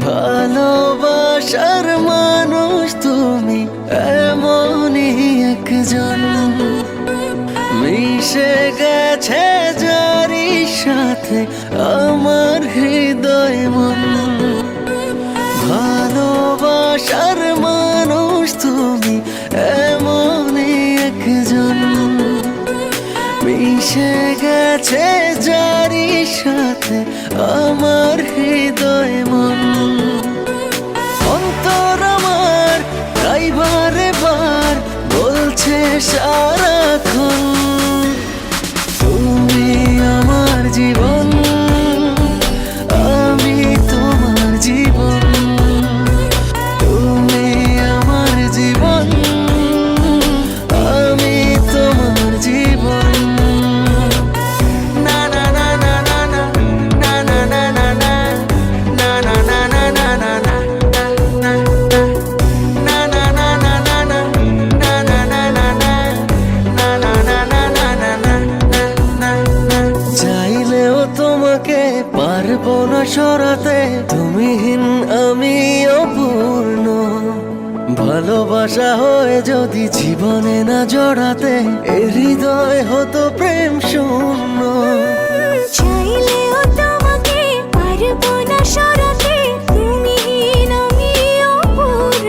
ভালোবাসার মানুষ তুমি এমনই একজন, মিশে গেছে যারি সাথে আমার হৃদয় মন। ভালোবাসার মানুষ তুমি এমনই একজন, মিশে গেছে যারি সাথে আমার হৃদয় মন। অন্তর আমার তাই বারে বার বলছে সারাক্ষণ, তুমি আমার জীবন, আমি তোমার জীবন। তুমি আমার জীবন, আমি তোমার জীবন। চাইলেও তোমাকে পারবো না সরাতে, তুমিহীন আমি অপূর্ণ। ভালোবাসা হয়ে যদি জীবনে না জড়াতে, এ হৃদয় হতো প্রেম শূন্য। চাইলেও তোমাকে পারবো না সরাতে, তুমিহীন আমি অপূর্ণ।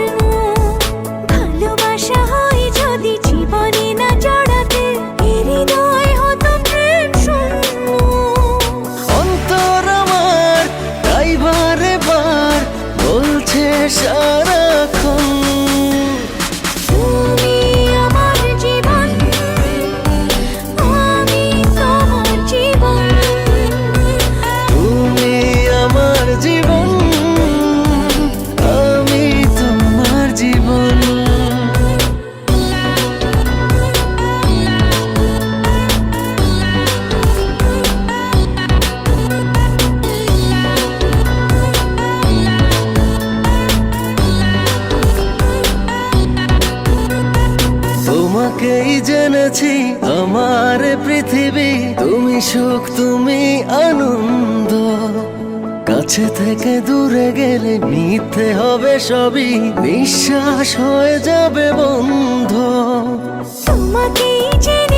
ভালোবাসা হয় যদি জীবনে না জড়াতে, এ হৃদয় হতো প্রেম শূন্য। অন্তর আমার তাই বারে বার বলছে সারাক্ষণ, তুমি আমার জীবন, আমি তোমার জীবন। তুমি আমার জীবন, আমি তোমার জীবন। তোমাকেই জেনেছি আমার পৃথিবী, তুমি সুখ তুমি আনন্দ। কাছে থেকে দূরে গেলে মিথ্যে হবে সবই, নিঃশ্বাস হয়ে যাবে বন্ধ। তোমাকেই জেনে